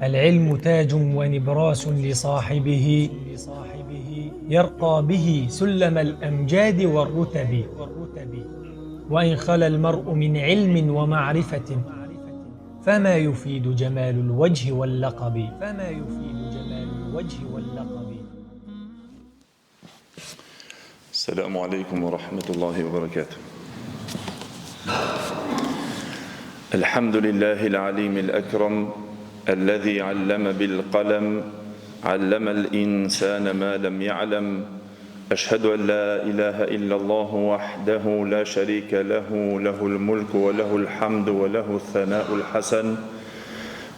العلم تاج ونبراس لصاحبه يرقى به سلم الأمجاد والرتب وإن خلا المرء من علم ومعرفة فما يفيد جمال الوجه واللقب السلام عليكم ورحمة الله وبركاته. الحمد لله العليم الأكرم الذي علم بالقلم علم الإنسان ما لم يعلم. أشهد أن لا إله إلا الله وحده لا شريك له له الملك وله الحمد وله الثناء الحسن.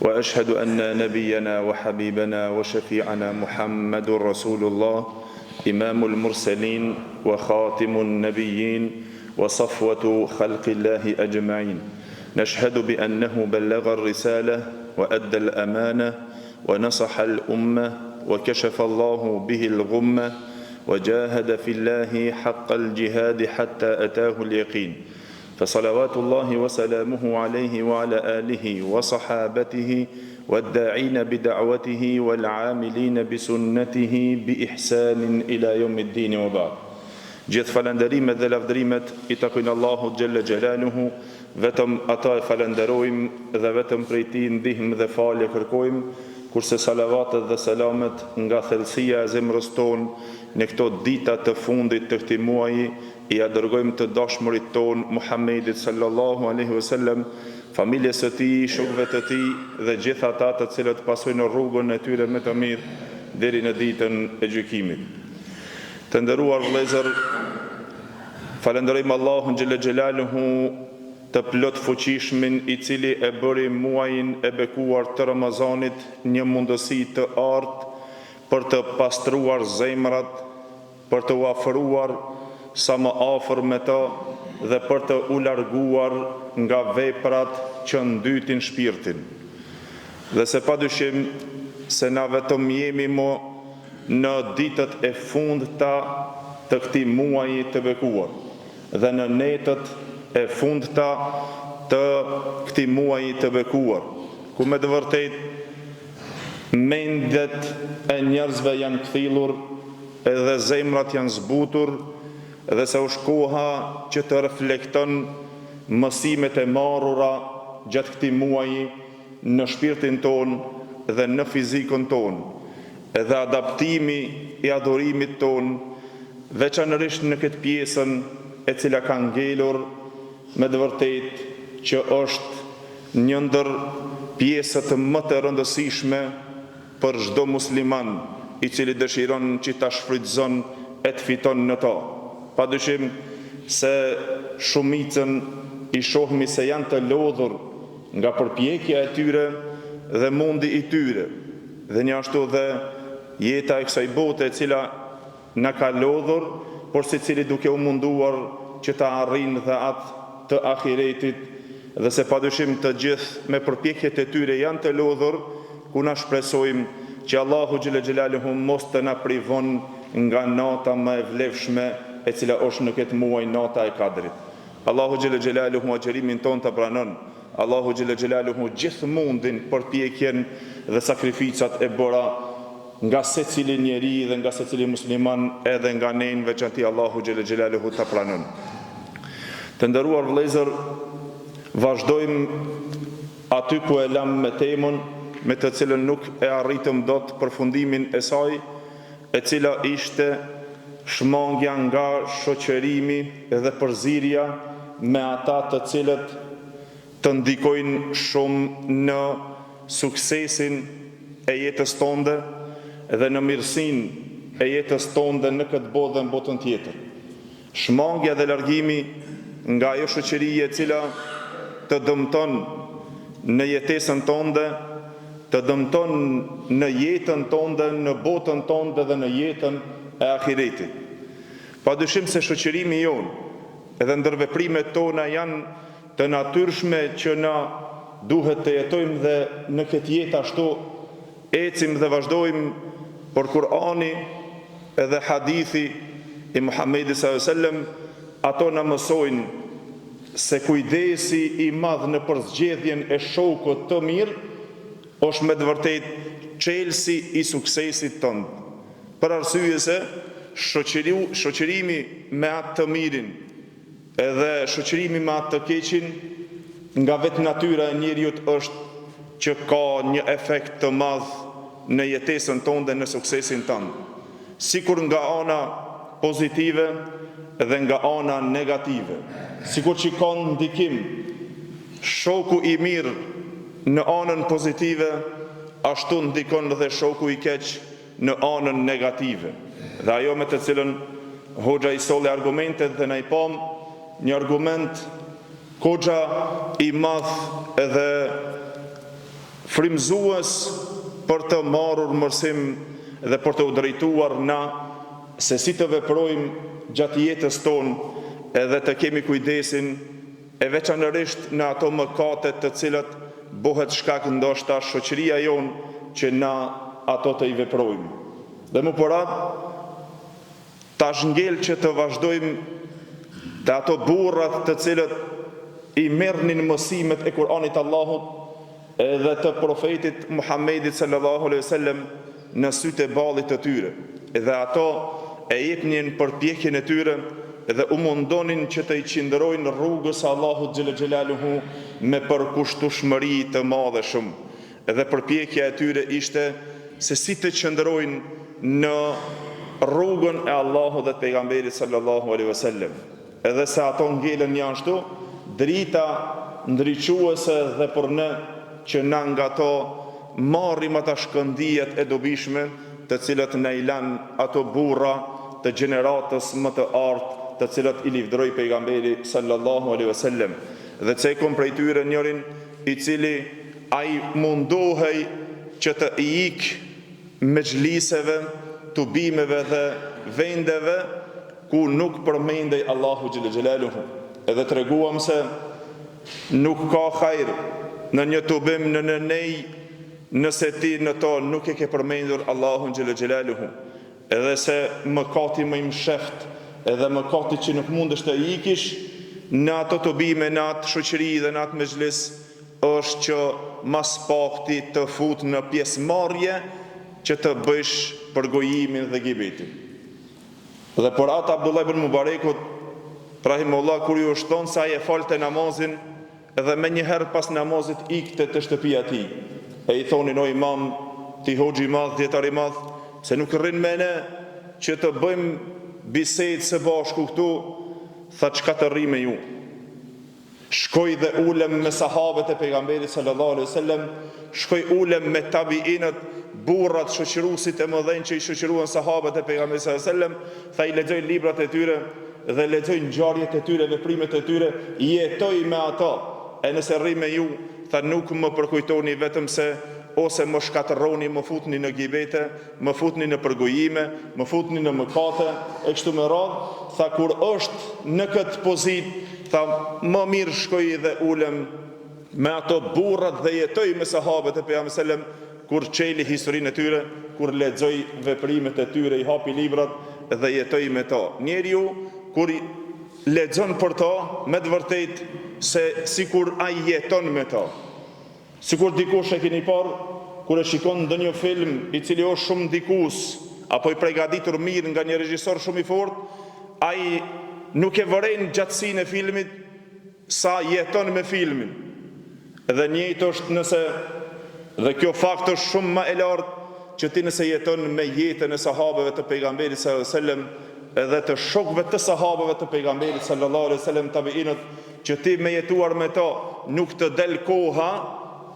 وأشهد أن نبينا وحبيبنا وشفيعنا محمد رسول الله إمام المرسلين وخاتم النبيين وصفوة خلق الله أجمعين. نشهد بأنه بلغ الرسالة وأدى الأمانة ونصح الأمة وكشف الله به الغمة وجاهد في الله حق الجهاد حتى أتاه اليقين. فصلوات الله وسلامه عليه وعلى آله وصحابته والداعين بدعوته والعاملين بسنته بإحسان إلى يوم الدين وبعد. Gjithë falënderimet dhe lavdërimet I takojnë Allahut xhalla xhelaluhu, vetëm ata e falenderojmë dhe vetëm prej Tij ndihmë dhe falje kërkojmë, kurse salavatet dhe selamet nga thellësia e zemrës tonë në këto dita të fundit të këtij muaji I dërgojmë të dashmurit ton Muhammedit sallallahu alaihi wasallam, familjes së tij, shokëve të tij dhe gjithë ata të cilët pasojnë rrugën e tyre më të mirë deri në ditën e gjykimit. Të nderuar vëllezër, falenderojmë Allahun xhella xhelaluhu të plot fuqishmin I cili e bëri muajin e bekuar të Ramazanit një mundësi të artë për të pastruar zemrat, për të u afruar sa më afër me ta dhe për të u larguar nga veprat që ndytin shpirtin. Dhe se padyshim se na vetëm jemi mo në ditët e fundta të këtij muaji të bekuar dhe në netët e fundta të këtij muaji të bekuar, ku me të vërtet mendet e njerëzve janë kthillur edhe zemrat janë zbutur dhe se është koha që të reflekton mësimet e marrura gjatë këtij muaji në shpirtin ton dhe në fizikën ton, edhe adaptimi I adhurimit ton, veçanërisht në këtë pjesën e cila ka ngelur me të vërtet që është një ndër pjesët më të rëndësishme për çdo musliman I cili dëshiron që ta shfrytëzon e të fiton në ta. Padyshim se shumicën I shohmi se janë të lodhur nga përpjekja e tyre dhe mundi I tyre, dhe një ashtu dhe jeta e kësaj bote e cila na ka lodhur, por secili duke u munduar që ta arrijnë dhe atë të ahiretit, dhe se padyshim të gjithë me përpjekjet e tyre janë të lodhur, ku na shpresojmë që Allahu xhella xhelaluhu mos të na privon nga nata më e vlefshme e cila është në këtë muaj, nata e Kadrit. Allahu xhella xhelaluhu agjerimin ton të pranon. Allahu xhella xhelaluhu gjithmundin përpjekjen dhe sakrificat e bëra nga secili njeri dhe nga secili musliman, edhe nga ne në veçanti Allahu xhella xhelaluhu ta pranon. Të nderuar vëllezër, vazhdojmë aty ku e lam me temën me të cilën nuk e arritëm dot përfundimin e saj, e cila ishte shmangja nga shoqërimi dhe përzirja me ata të cilët të ndikojnë shumë në suksesin e jetës tonë dhe në mirësinë e jetës tonë në këtë botë dhe në botën tjetër. Shmangja dhe largimi nga ajo shoqëri e cila të dëmton në jetesën tonë, të dëmton në jetën tonë, në botën tonë dhe në jetën e ahiretit. Padyshim se shoqërimi jonë edhe ndërveprimet tona janë të natyrshme që na duhet të jetojmë dhe në këtë jetë ashtu ecim dhe vazhdojmë, por Kur'ani edhe hadithi I Muhammedit sallallahu alaihi wasallam ato na mësojnë se kujdesi I madh në përzgjedhjen e shokut të mirë është me të vërtet çelësi i suksesit tënd. Për arsye se shoqërimi me atë të mirin edhe shoqërimi me atë të keqin nga vetë natyra e njeriut është që ka një efekt të madh në jetesën tonë dhe në suksesin tonë. Sikur nga ana pozitive dhe nga ana negative. Sikur që ka ndikim shoku i mirë në anën pozitive, ashtu ndikon dhe shoku i keq në anën negative. Dhe ajo me të cilën hoxha i solli argumentet dhe na i pam një argument hoxha i madh edhe frymëzues për të marrur mësim dhe për të u drejtuar na se si të veprojmë gjatë jetës tonë edhe të kemi kujdesin e veçanërisht në ato mëkate të cilat bëhet shkak ndoshta shoqëria jonë që na ato të i veprojmë. Dhe më përat, tash ngel që të vazhdojmë të ato burrat të cilët i merrnin mësimet e Kur'anit Allahut edhe të profetit Muhammedit sallallahu alaihi wasallam në sytë e ballit të tyre. Edhe ato e jepnin përpjekjen e tyre dhe u mundonin që të i qindrojnë rrugës Allahut xhel xhelaluhu me përkushtueshmëri të madhe shumë. Edhe përpjekja e tyre ishte se si të qëndrojnë në rrugën e Allahut dhe të pejgamberit sallallahu alaihi wasallam. Edhe se ato ngelen janë ashtu drita ndriçuese dhe për ne që na nga to marrim ata shkëndijet e dobishme të cilat na i lanë ato burra të gjeneratës më të artë të cilat i livdroi pejgamberi sallallahu alaihi wasallam. Dhe cekon prej tyre njërin i cili ai mundohej që të ik mexhliseve, tubimeve dhe vendeve ku nuk përmendej Allahu xhel xhelaluhu. Edhe treguam se nuk ka hajr në një tubim në nej nëse ti në to nuk e ke përmendur Allahun xhel xhelaluhu. Edhe se mëkati më i msheft, edhe mëkati që nuk mundesh të ikish në ato tubime, në atë shoqëri dhe në atë mexhlis, është që mas pakti të fut në pjesëmarrje që të bësh për gojimin dhe gibetin. Dhe për atë Abdullah ibn Mubarekut rahimullah kur ju shton se ai e falte namazin dhe me njëherë pas namazit ikte të shtëpia tij. E i thonin o imam, ti hoxhi i madh, dietar i madh, se nuk rrin me ne që të bëjmë bisedë së bashku këtu. Tha çka të rri me ju. Shkoj dhe ulem me sahabët e pejgamberit sallallahu alaihi wasallam, shkoj ulem me tabiinët, burrat shoqëruesit e mëdhenj që i shoqëruan sahabët e pejgamberit sallallahu alaihi wasallam, tha i lexoj librat e tyre dhe lexoj ngjarjet e tyre, veprimet e tyre, jetoj me ata. E nëse rri me ju, tha nuk më përkujtoni vetëm se ose më shkatërroni, më futni në gibete, më futni në përgojime, më futni në mëkate, e kështu me radhë. Tha kur është në këtë pozitë, tha më mirë shkoj dhe ulem me ato burrat dhe jetoj me sahabët e pejgamberit sallam, kur çeli historinë e tyre, kur lexoj veprimet e tyre, i hapi librat dhe jetoj me ta. Njeriu kur lexon për ta, me të vërtetë se sikur ai jeton me ta. Sikur dikush e keni parë, kur e shikon ndonjë film i cili është shumë ndikues apo i përgatitur mirë nga një regjisor shumë i fortë, ai nuk e vëren gjatësinë e filmit sa jeton me filmin. Dhe njëjtë është nëse, dhe kjo fakt është shumë më e lartë, që ti nëse jeton me jetën e sahabëve të pejgamberit sallallahu alaihi wasallam edhe të shokëve të sahabëve të pejgamberit sallallahu alaihi wasallam, tabiinët, që ti me jetuar me ta nuk të del koha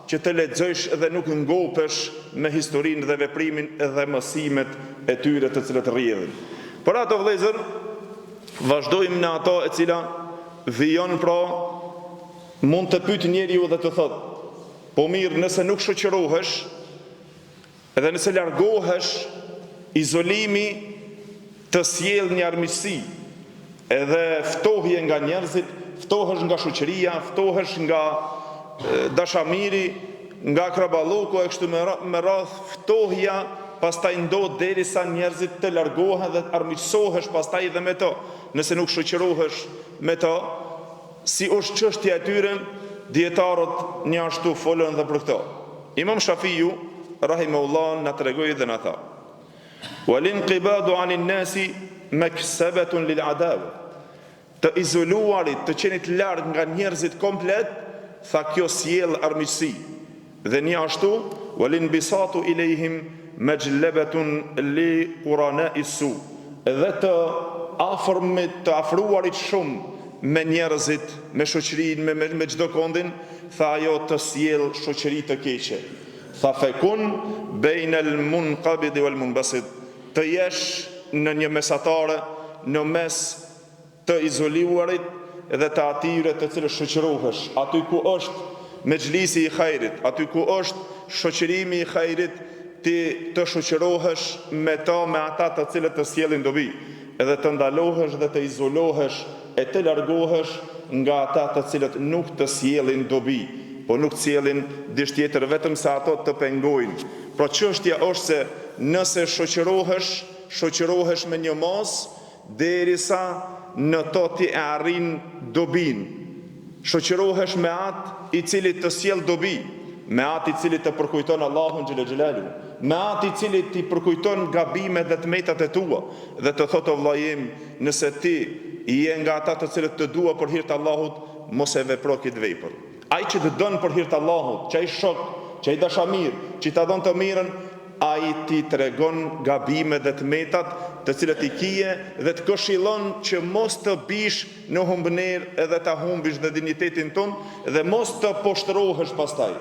që të lexosh dhe nuk ngopesh me historinë dhe veprimin dhe mësimet e tyre të cilët rrjedhin. Por ato vëllezër, vazhdojmë në ato e cila vijon, pra mund të pyet njeriu dhe të thotë, po mirë, nëse nuk shoqërohesh edhe nëse largohesh, izolimi të sjell një armiqësi, edhe ftohje nga njerëzit, ftohesh nga shoqëria, ftohesh nga dashamiri, nga akraballoku e kështu me radhë, ftohja pastaj ndodh derisa njerëzit të largohen dhe armiqësohesh pastaj dhe me to. Nëse nuk shoqërohesh me to, si është çështja e tyre, dietarët një ashtu folën dhe për këto. Imam Shafiju rahimahullah na tregoi dhe na tha: "Wal-inqibadu 'anil nasi maksabatun lil adawa." Të izoluarit, të qenit larg nga njerëzit komplet, tha kjo sjell armiqësi. Dhe një ashtu, "Wal-inbisatu ilejhim majlabatun li qurana'i su." Dhe të afërmit, të afruarit shumë me njerëzit, me shoqërinë, me çdo kondin, tha ajo të sjell shoqëri të keqe. Tha fekun bejnel munqabidi wal munbasid, të jesh në një mesatare, në mes të izoluarit dhe të atyre të cilës shoqërohesh, aty ku është mexhlisi i hajrit, aty ku është shoqërimi i hajrit, ti të shoqërohesh me ata të cilët të sjellin dobi, edhe të ndalohesh dhe të izolohesh e të largohesh nga ata të cilët nuk të sjellin dobi, po nuk sjellin diç tjetër vetëm se ato të pengojnë. Pra çështja është se nëse shoqërohesh me një mos, derisa në to ti e arrin dobin. Shoqërohesh me atë i cili të sjell dobi, me atë i cili të përkujton Allahun xhel xhelalu, me atë i cili ti përkujton gabimet dhe tmetat e tua, dhe të thotë o vllai im, nëse ti je nga ata të cilët të dua për hir të Allahut, mos e vepro këtë vepër. Ai që të don për hir të Allahut, që ai shok, që ai dashamir, që ta don të mirën, ai ti tregon gabimet dhe tmetat të cilët i kije dhe të këshillon që mos të bish në humbner edhe ta humbish dhe dinjitetin ton dhe mos të poshtrohesh pastaj.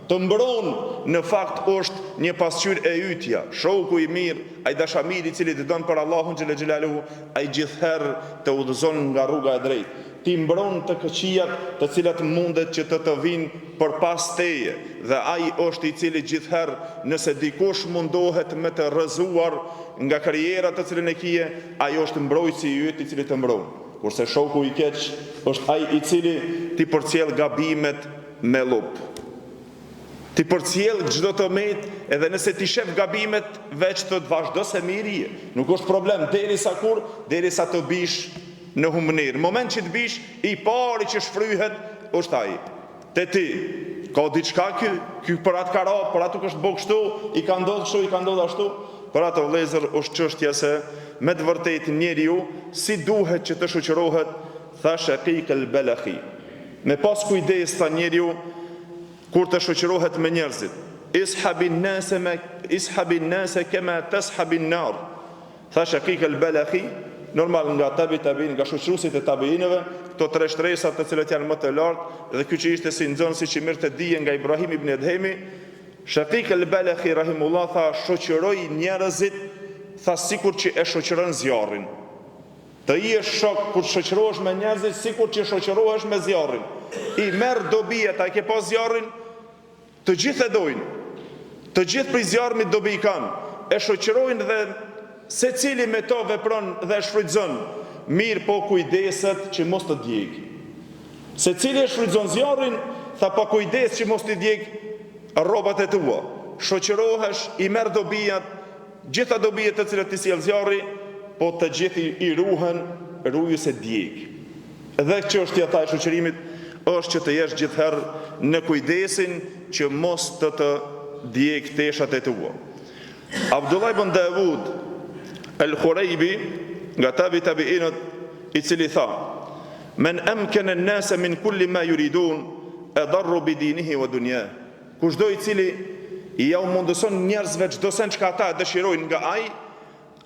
Të mbron në fakt është një pasqyrë e ytja, shoku i mirë, ai dashamiri i cili të don për Allahun xhel xhelaluhu, ai gjithherë të udhëzon nga rruga e drejtë. Ti mbron të këqijat të cilat mundet që të vinë përpas teje, dhe ai është i cili gjithherë nëse dikush mundohet me të rrëzuar nga karriera të cilën e kije, ai është mbrojtësi i yt i cili të mbron. Kurse shoku i keq është ai i cili ti përcjell gabimet me lup. Ti përcjell çdo të met, edhe nëse ti shef gabimet, veç të vazhdo se mirë, nuk është problem, derisa të bish në humbner. Moment që të bish, i pari që shfryhet është ai. Te ti, ka diçka ky për atë ka ra, për atë kështë bëu kështu, i ka ndodhur kështu, i ka ndodhur ashtu. Për atë vëllezër është çështja se me të vërtetë njeriu si duhet që të shoqërohet, tha Shaqiq al-Balakhi. Me pas kujdes tha njeriu kur të shoqërohet me njerëzit. Ishabin nase kema tashabin nar. Tha Shaqiq al-Balakhi, normal nga tabiin, nga shoqëruesit e tabiinëve, këto tre shtresat të cilët janë më të lartë, dhe ky që ishte si nxënës si që mirë të dije nga Ibrahim ibn Edhemi, Shaqiq al-Balakhi rahimullah tha shoqëroj njerëzit, tha sikur që e shoqëron zjarrin. Të jesh shok kur shoqërohesh me njerëzit sikur që shoqërohesh me zjarrin. I merr dobijet, ai ke pas zjarrin, të gjithë e dojnë. Të gjithë prej zjarmit dobi kanë, e shoqërojnë dhe secili me to vepron dhe shfrytëzon. Mirë po kujdeset që mos të djeg. Secili e shfrytëzon zjarrin, tha pa kujdes që mos të djeg rrobat e tua. Shoqërohesh, i merr dobijat, gjitha dobijet të cilat ti sjell zjarri, po të gjithë i ruhen rujës e djeg. Dhe çështja e shoqërimit është që të jesh gjithherë në kujdesin që mos të djeg teshat e tua. Abdullah ibn Davud al-Khuraibi, nga tabiinët, i cili tha: "Men amkana an-nasa min kulli ma yuridun adarru bi dinihi wa dunyah." Kushdo i cili ja u mundëson njerëzve çdo sen çka ata e dëshirojnë nga ai,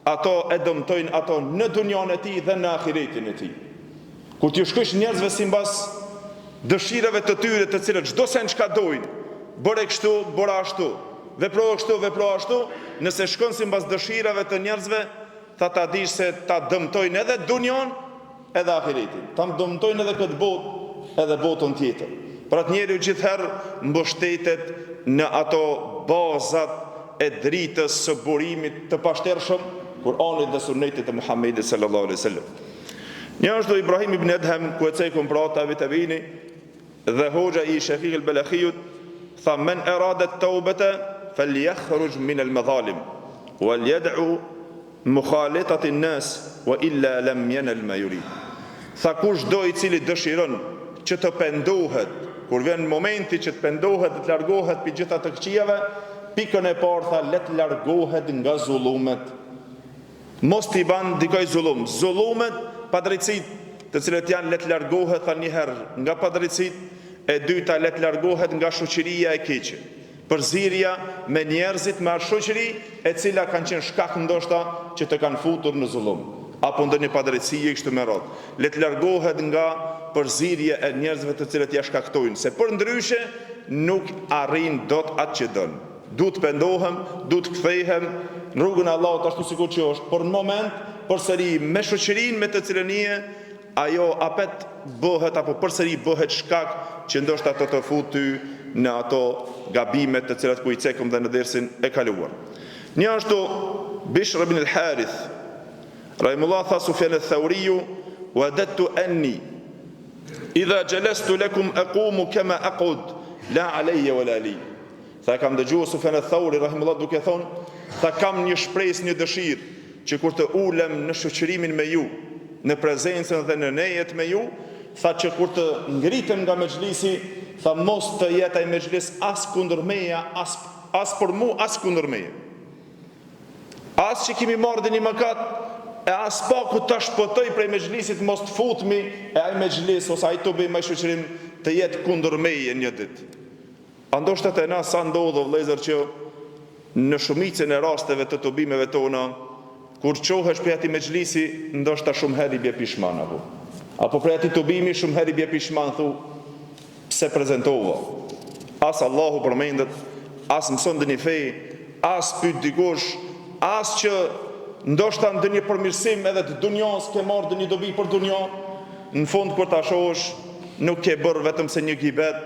ato e dëmtojnë ato në dunjon e tij dhe në ahiretin e tij. Kur ti shkosh njerëzve sipas dëshirave të tyre, të cilët çdo sen çka dojnë, bëre kështu, bëra ashtu, vepro kështu, vepro ashtu, nëse shkon sipas dëshirave të njerëzve, ta dish se ta dëmtojnë edhe dunjon, edhe ahiretin. Ta dëmtojnë edhe këtë botë, edhe botën tjetër. Pra të njeriu gjithherë mbështetet në ato bazat e dritës së burimit të pashtershëm, Kur'anit dhe Sunetit të Muhamedit sallallahu alaihi wasallam. Një është Ibrahim ibn Edhem, ku e cekun pra tabiini, dhe hoxha i Shaqiq al-Balakhiyut, tha: "Men arada at-taubata falyakhruj min al-madhalim wal yad'u mukhalitati an-nas wa illa lam yanal ma yurid." Tha kush do i cili dëshiron që të pendohet Kur vjen momenti që të pendohet dhe të largohet për gjitha të këqijave, pikën e parë tha, le të largohet nga zullumet. Mos t'i ban dikoj zullum. Zullumet, padrejtësit, të cilët janë, le të largohet tha njëherë nga padrejtësit, e dyta le të largohet nga shoqëria e keqe. Përzirja me njerëzit me atë shoqëri e cila kanë qenë shkak ndoshta që të kanë futur në zullum, apo ndonjë padrejtësi e kështu me radhë. Le të largohet nga përzirja e njerëzve të cilët ja shkaktojnë, se për ndryshe nuk arrin dot atë që dën. Duhet pendohem, duhet kthehem në rrugën e Allahut ashtu sikur që është. Por në moment përsëri me shoqërinë me të cilën je, ajo apet bëhet apo përsëri bëhet shkak që ndoshta të fut ty në ato gabimet të cilat ku i cekëm dhe në dersin e kaluar. Një ashtu Bishr ibn al-Harith rahimullah tha Sufjan al-Thauriu, wadattu anni idha jalastu lakum aqumu kama aqud la alayya wala li. Tha kam dëgjuar Sufjan al-Thauri rahimullah duke thonë, tha kam një shpresë, një dëshirë që kur të ulem në shoqërimin me ju, në prezencën dhe në nejet me ju, tha që kur të ngritem nga mexhlisi, tha mos të jetë ai mexhlis as kundër meja, as për mu, as kundër meje. As që kemi marrë dhe një mëkat, e as pa ku të shpëtoj prej mexhlisit, mos të futmi e ai mexhlis, ose ai të bëjmë ai shoqërim të jetë kundër meje një ditë. Andoshta të na sa ndodhë vëllezër që në shumicën e rasteve të tubimeve tona, kur qohesh për ati mexhlisi, ndoshta shumë herë i bje pishman apo për ati tubimi shumë herë i bje pishman, thu pse prezentova. As Allahu përmendet, as mëson dhe një fej, as pyet dikush, as që ndoshta ndë një përmirësim edhe të dunjas ke marrë dhe një dobi për dunja, në fund kur ta shohësh nuk ke bërë vetëm se një gibet,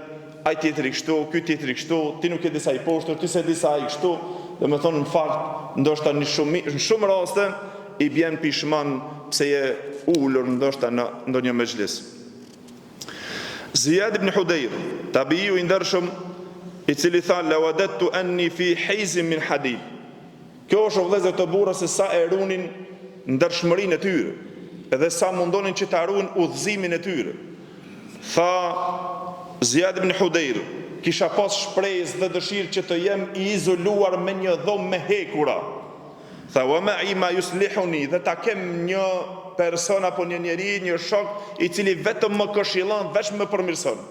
ai tjetëri kështu, ky tjetëri kështu, ti nuk e disa i poshtur, ti se disa i kështu, dhe me thonë në fakt, ndoshta në shumë raste, i bjen pishman pse je ullur ndoshta në ndonjë mexhlis. Ziyad ibn Hudayr, tabiiu i ndershëm, i cili tha, la wadattu anni fi hizin min hadid. Kjo është vëllezër të burra se sa e runin ndershmërinë e tyre, edhe sa mundonin që ta ruajnë udhëzimin e tyre. Tha Ziyad ibn Hudayr, kisha pas shpresë dhe dëshirë që të jem i izoluar me një dhomë me hekura. Tha wa ma'i ma yuslihuni, dhe ta kem një person apo një njeri, një shok i cili vetëm më këshillon, veç më përmirëson.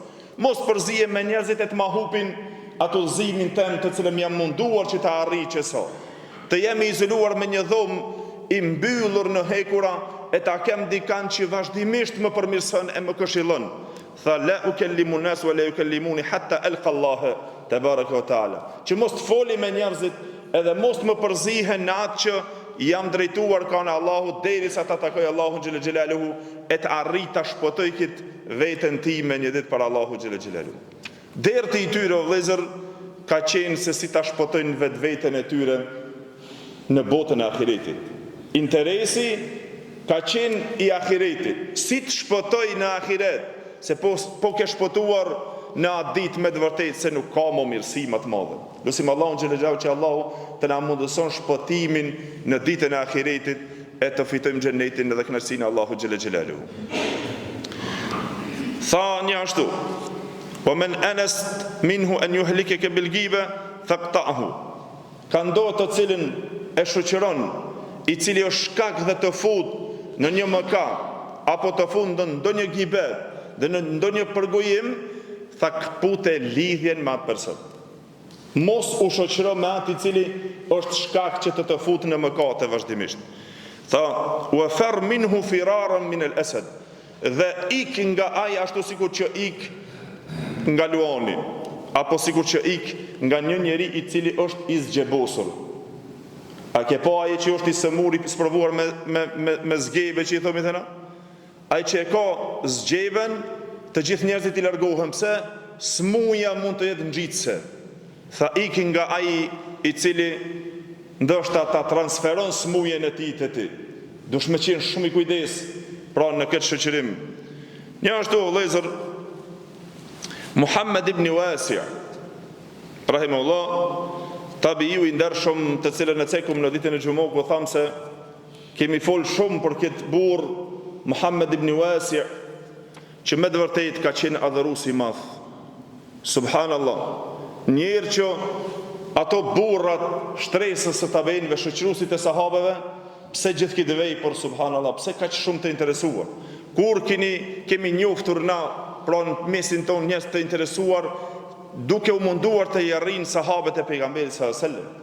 Mos përzije me njerëzit e të mahupin ato udhëzimin tem të cilëm jam munduar që ta arrij që sot. Të jem i izoluar me një dhomë i mbyllur në hekura, e ta kem dikan që vazhdimisht më përmirëson e më këshillon. Tha la ukellimu nas wa la yukellimuni hatta alqa Allah tebaraka wa taala. Që mos të foli me njerëzit edhe mos të më përzihen në atë që jam drejtuar kanë Allahut derisa ta takoj Allahun xhel xhelaluhu e të arrit ta shpotoj kit veten time një ditë për Allahun xhel xhelaluhu. Derti i tyre vëllezër ka qenë se si ta shpotojnë vetveten e tyre në botën e ahiretit. Interesi ka qenë i ahiretit. Si të shpotoj në ahiret, se po ke shpëtuar në atë ditë me të vërtetë se nuk ka më mirësi më të madhe. Lutim Allahun xhel xhelalu që Allahu të na mundëson shpëtimin në ditën e ahiretit e të fitojmë xhenetin dhe kënaqësinë e Allahut xhel xhelalu. Tha një ashtu: "Wa man anast minhu an yuhlikaka bil ghiba faqta'hu." Ka ndodhur të cilën e shoqëron, i cili është shkak dhe të fut në një mëkat apo të fut në ndonjë gibet dhe në ndonjë përgojim, tha kpute lidhjen me atë person. Mos u shoqëro me atë i cili është shkak që të fut në mëkate vazhdimisht. Tha wa far minhu firaran min al-asad. Dhe ik nga ai ashtu sikur që ik nga luani, apo sikur që ik nga një njeri i cili është i zgjebosur. A ke po ai që është i sëmur, i sprovuar me zgjebe që i thomi thëna? Ai që e ka zgjeben, të gjithë njerëzit i largohen. Pse? Smuja mund të jetë ngjitse. Tha iki nga ai i cili ndoshta ta transferon smujën e tij te ti. Dush me qenë shumë i kujdes pra në këtë shoqërim. Një ashtu vëllezër Muhammed ibn Wasi' rahimahullah, tabiiu i ndershëm të cilën e cekum në ditën e xumës, ku tham se kemi fol shumë për këtë burr Muhammed ibn Wasi', që me të vërtetë ka qenë adhurues i madh. Subhanallah, njerë që ato burrat shtresës së tabeinëve, shoqëruesit e sahabeve, pse gjithë këtë vepër, subhanallah, pse kaq shumë të interesuar? Kur kemi njoftur na, pra në mesin ton njerëz të interesuar, duke u munduar të jarrin sahabët e pejgamberit sallallahu alajhi wasallam.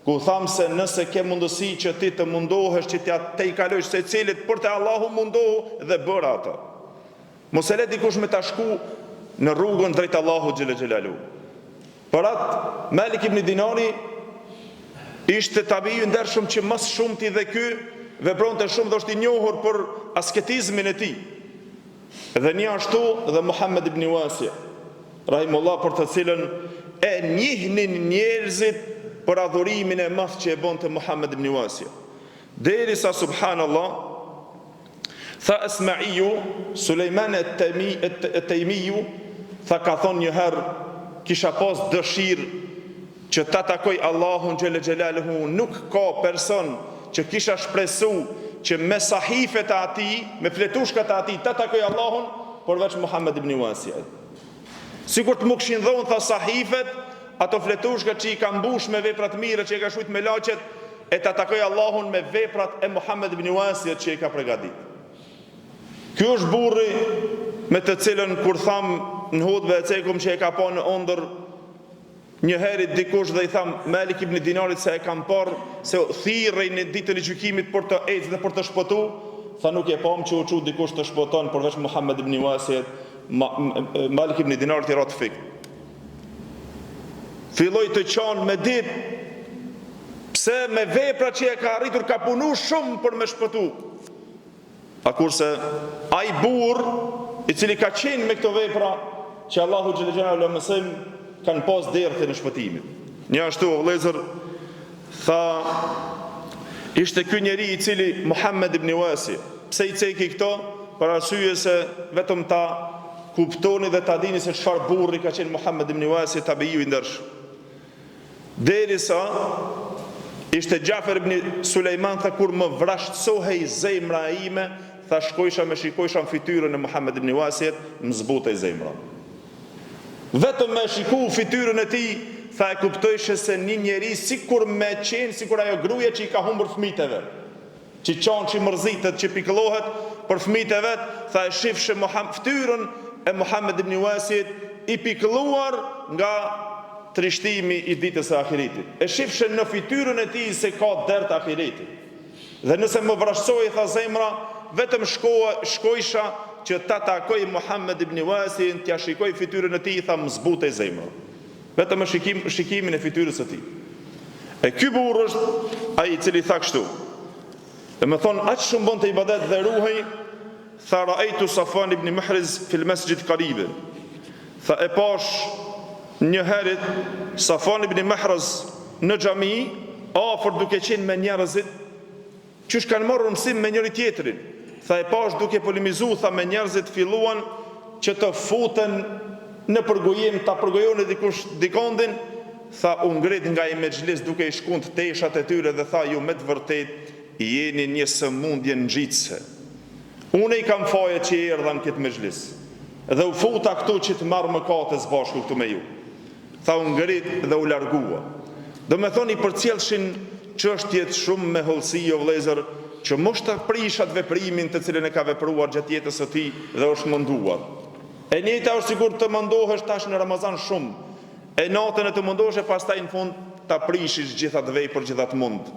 Ku thamë se nëse ke mundësi që ti të mundohesh që të i kalojsh secilit për të Allahu, mundohu dhe bëra ata. Mos e le dikush me ta shku në rrugën drejt Allahut xhel xhelalu. Për atë Malik ibn Dinari ishte tabiu i ndershëm që më shumti dhe ky vepronte shumë dhe është i njohur për asketizmin e tij. Dhe një ashtu dhe Muhammed ibn Wasi, rahimullah, për të cilën e njihnin njerëzit për adhurimin e madh që e bonte Muhammed ibn Wasi. Derisa subhanallah, tha Ismaiu, Sulejman et-Tejmiju, tha ka thonë një herë, kisha pas dëshirë që ta takoj Allahun xhel xhelaluhu, nuk ka person që kisha shpresu që me sahifet e ati, me fletushkat e ati, ta takoj Allahun, përveç Muhammed ibn Wasi. Sikur të më kishin dhonë, tha, sahifet, ato fletushkat që i ka mbush me veprat mire që i ka shujt me laqet, e ta takoj Allahun me veprat e Muhammed ibn Wasi që i ka pregadit. Ky është burri me të cilën kur tham në hutbe e cekum që e ka pa në ondër, një herit dikush dhe i tham Malik ibn Dinarit se e kam parë se thirrej në ditën e gjykimit për të ecë dhe për të shpëtu, tha nuk e pam që u çu dikush të shpëton përveç Muhammed ibn Wasi. Malik ibn Dinarit i rat fik. Filloi të qanë me ditë, pse me vepra që e ka arritur ka punu shumë për me shpëtu. A kurse ai burr i cili ka qenë me këto vepra që Allahu xhel xhelalu mësim kanë pas dertë në shpëtimit. Një ashtu o vëllezër, tha ishte ky njeri i cili Muhammed ibn Wasi. Pse i ceki këto? Për arsye se vetëm ta kuptoni dhe ta dini se çfarë burri ka qenë Muhammed ibn Wasi, tabiu i ndershëm. Derisa ishte Gjafer ibn Sulejman, tha kur më vrashtsohej zemra ime, tha shkojsha me shikojsha në fytyrën e Muhammed ibn Wasi, më zbutej zemra. Vetëm me shiku fytyrën e tij, tha e kuptojshe se një njeri sikur me qenë, sikur ajo gruaja që i ka humbur fëmijët e vet, që qanë që mërzitet, që pikëllohet për fëmijët e vet, tha e shifshe fytyrën e Muhammed ibn Wasi i pikëlluar nga trishtimi i ditës së ahiretit. E shifshe në fytyrën e tij se ka dert ahiretit. Dhe nëse më vrashtoi, tha zemra, vetëm shkojsha që ta takoj Muhammed ibn Wasi, t'ja shikoj fytyrën e tij, tha më zbutej zemra. Vetëm shikimin e fytyrës së tij. E ky burr është ai i cili tha kështu. Dhe më thon aq shumë bonte ibadet dhe ruhej, tha ra'aytu Safwan ibn Muhriz fil masjid qaribe. Tha e pash një herët Safwan ibn Muhriz në xhami, afër duke qenë me njerëzit që kanë marrë mësim me njëri tjetrin. Tha e pash duke polemizu, tha me njerëzit filluan që të futen në përgojim, ta përgojone dikondin, tha u ngrit nga i mexhlis duke i shkund teshat e tyre dhe tha ju me të vërtet jeni një sëmundje nxitse. Unë i kam faje që i erdha në këtë mexhlis dhe u futa këtu që të marrë mëkate së bashku këtu me ju. Tha u ngrit dhe u largua. Do me thoni për cilëshin çështjet shumë me hollësi o vëllezër, që mos ta prishat veprimin të cilën e ka vepruar gjatë jetës së tij dhe është munduar. E njëjta është sigur të mundohesh tash në Ramazan shumë, e natën e të mundohesh e pastaj në fund ta prishish gjithat vepër gjithat mund.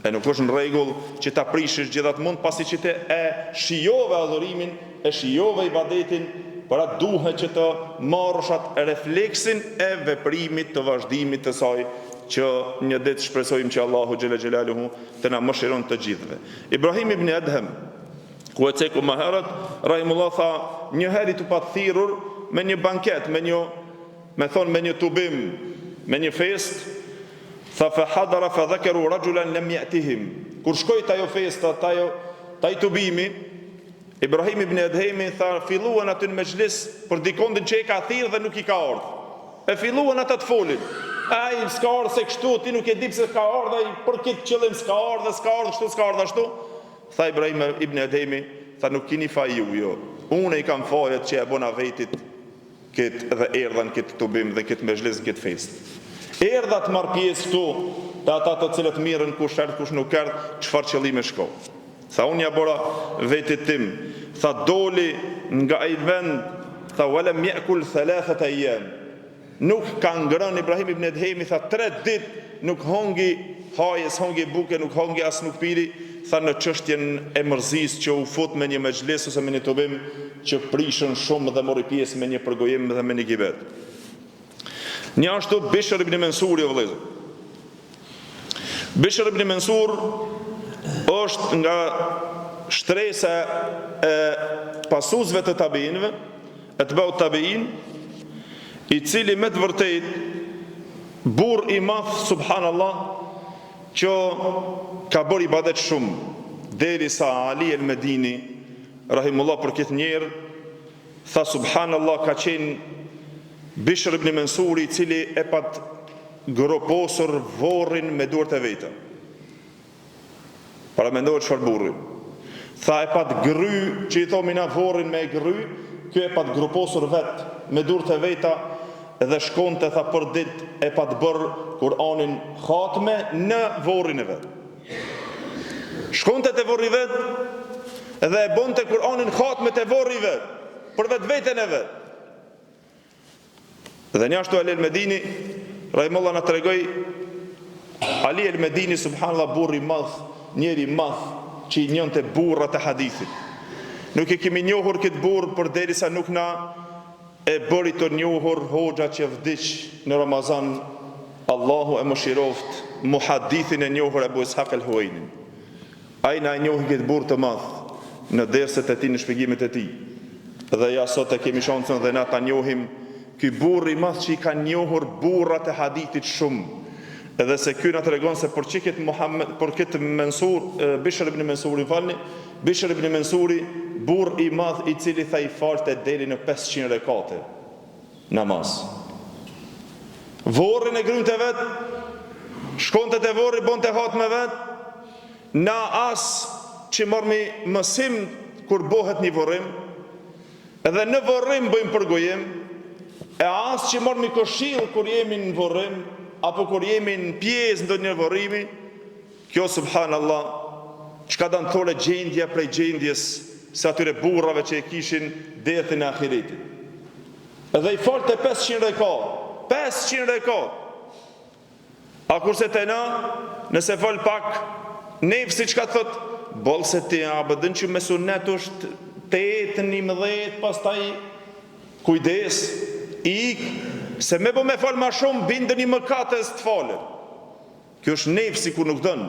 E nuk është në rregull që ta prishish gjithat mund pasi që te e shijove adhurimin, e shijove ibadetin, por atë duhet që të marrësh atë refleksin e veprimit të vazhdimit të saj, që një ditë shpresojmë që Allahu xhela xhelaluhu të na mëshiron të gjithëve. Ibrahim ibn Adham, ku e ceku më herët, rahimullah, tha një herë të pathirur me një banket, me një tubim, me një fest, tha fa hadara fa dhakaru rajulan lam ya'tihim. Kur shkoi ajo festa, taj tubimi, Ibrahim ibn Adham tha filluan aty në mexhlis për dikondin që e ka thirrë dhe nuk i ka ardhur. E filluan ata të folin. Ai s'ka ardhur se kështu, ti nuk e di pse ka ardhur, ai për këtë qëllim s'ka ardhur, kështu, s'ka ardhur ashtu. Tha Ibrahim ibn Adham, tha nuk keni faj ju, jo. Unë i kam fajet që e bona vetit këtë dhe erdhen këtë tubim dhe këtë mezhlis, këtë fest. Erdha të marrë pjesë këtu të ata të cilët mirën, kush erdh, kush nuk erdh, çfarë qëllime shko. Tha unë ja bora vetit tim, tha doli nga ai vend, tha walam yakul thalathat ayyam. Nuk ka ngrënë Ibrahim ibn Edhemi, tha 3 ditë nuk hongi hajës, hongi buke, nuk hongi as nuk piri, tha në çështjen e mërzis që u fut me një mezhlis ose me një tubim që prishën shumë dhe mori pjesë me një përgojim dhe me një gibet. Një ashtu Bishr ibn Mansuri, o vëllezër. Bishr ibn Mansur është nga shtresa e pasuzve të tabiinëve, e të bëu tabiin, i cili me të vërtet burr i madh, subhanallah, që ka bërë ibadet shumë derisa Ali el-Medini rahimullah për këtë njerë tha subhanallah ka qenë Bishr ibn Mansuri, i cili e pat groposur vorrin me duart e veta. Para mendohet çfarë burri. Tha e pat gry, që i thomi na vorrin me gry, kjo e pat groposur vet me duart e veta dhe shkonte, tha për ditë e pat bërë Kur'anin khatme në vorrin e vet. Shkonte te vorri vet dhe e bonte Kur'anin khatme te vorri vet, për vetveten e vet. Dhe një ashtu Ali el-Medini rahimullah na tregoi, Ali el-Medini subhanallah burri i madh, njeri i madh që i njënte burrat e hadithit. Nuk e kemi njohur këtë burr përderisa nuk na e bëri të njohur hoxha që vdiq në Ramazan, Allahu e mëshiroft, muhadithin e njohur Abu Ishaq el-Huwaini. Ai na e njohi këtë burr të madh në derset e tij, në shpjegimet e tij. Dhe ja sot e kemi shansën dhe na ta njohim ky burr i madh që i ka njohur burrat e hadithit shumë. Edhe se ky na tregon se për çiket Muhammed, për këtë Mansur, Bishr ibn Mansuri, Bishr ibn Mansuri, burr i madh i cili tha i falte deri në 500 rekate namaz. Vorrin e grynte vet, shkonte te vorri, bonte hat me vet. Na as që mormi mësim kur bëhet një vorrim, edhe në vorrim bëjmë përgojim, e as që mormi këshill kur jemi në vorrim, apo kur jemi në pjesë ndonjë vorrimi. Kjo subhanallah, çka do të thonë gjendja prej gjendjes se atyre burrave që e kishin dethin e ahiretit. Edhe i falte 500 rekat, 500 rekat. A kurse te na, nëse fal pak nefsi çka thot, boll se ti abëdën që me sunet është 8-11, pastaj kujdes, se me po me fal ma shumë, bindën i mëkatës të falën. Kjo është nefsi kur nuk dënë.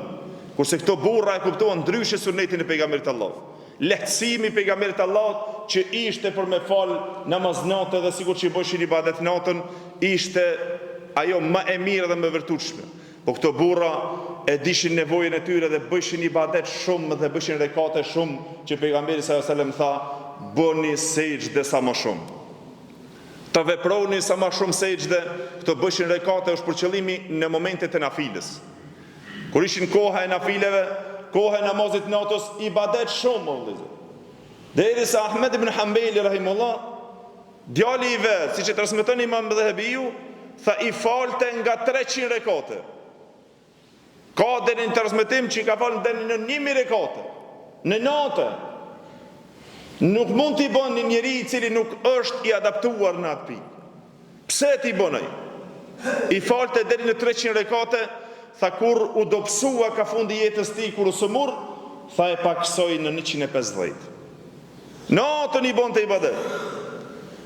Kurse këto burra e kuptohen ndryshe sunetin e pejgamberit Allah. Lehtësimi i pejgamberit Allah që ishte për me fal namaz natë, dhe sikur që i bëshin ibadet natën, ishte ajo më e mirë dhe më vërtetshme. Po këto burra e dishin nevojën e tyre dhe bëshin ibadet shumë dhe bëshin rekate shumë, që pejgamberi sallallahu alajhi wasallam tha, bëni sejdë sa më shumë. Të veproni sa më shumë sejdë, këto bëshin rekate është për qëllimi në momentet e nafiles. Kur ishin koha e nafileve, koha e namazit natës, ibadet shumë, o vëllezër. Derisa Ahmed ibn Hanbali rahimullah, djali i vet, siç e transmeton Imam Dhahabiu, tha i falte nga 300 rekate. Ka deri në transmetim që i ka falë deri në 1000 rekate. Në natë. Nuk mund t'i bën një njeri i cili nuk është i adaptuar në atë pikë. Pse t'i bën ai? I falte deri në 300 rekate. Tha kur u dobësua ka fundi jetës tij, kur u sëmur, tha e paksoi në 150. Natën i bonte ibadet.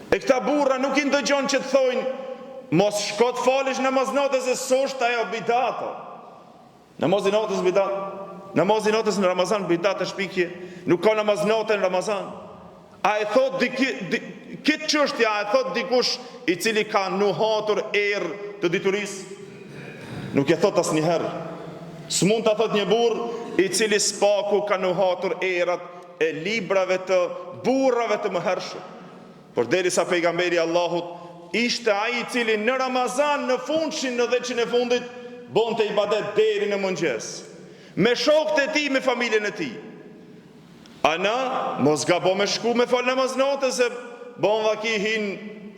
E këta burra nuk i ndëgjon që të thojnë, mos shko të falish namaz natës, e s'është ajo bidata. Namazi natës bidat. Namazi natës në Ramazan bidat e shpikje. Nuk ka namaz natë në Ramazan. A e thot këtë çështja, a e thot dikush i cili ka nuhatur erë të diturisë? Nuk e thot asnjëherë. S'mund ta thot një burr i cili spaku ka nuhatur erat e librave të burrave të mëhershëm. Por derisa pejgamberi Allahut ishte ai i cili në Ramazan, në fundshin, në 10 e fundit, bonte ibadet deri në mëngjes, me shokët e tij, me familjen e tij. A na mos gabo me shku me fal namaz natës, se bon vakihin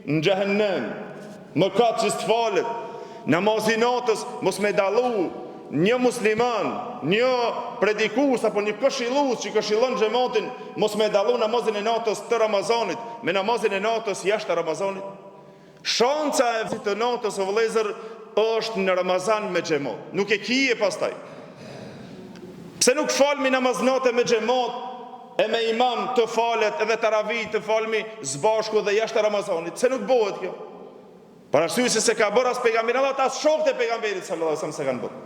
në xhehenem, mëkat që s'falet. Namazi natës mos me dallu një musliman, një predikues apo një këshillues që këshillon xhamatin, mos me dallu namazin e natës të Ramazanit me namazin e natës jashtë Ramazanit. Shanca e të natës o vëllezër është në Ramazan me xhamat. Nuk e kije pastaj. Pse nuk falmi namaz natë me xhamat e me imam të falet edhe taravih të falmi zbashku dhe jashtë Ramazanit? Pse nuk bëhet kjo? Për arsye se ka bërë as pejgamberi Allah, as shokët e pejgamberit sallallahu alajhi wasallam se kanë bërë.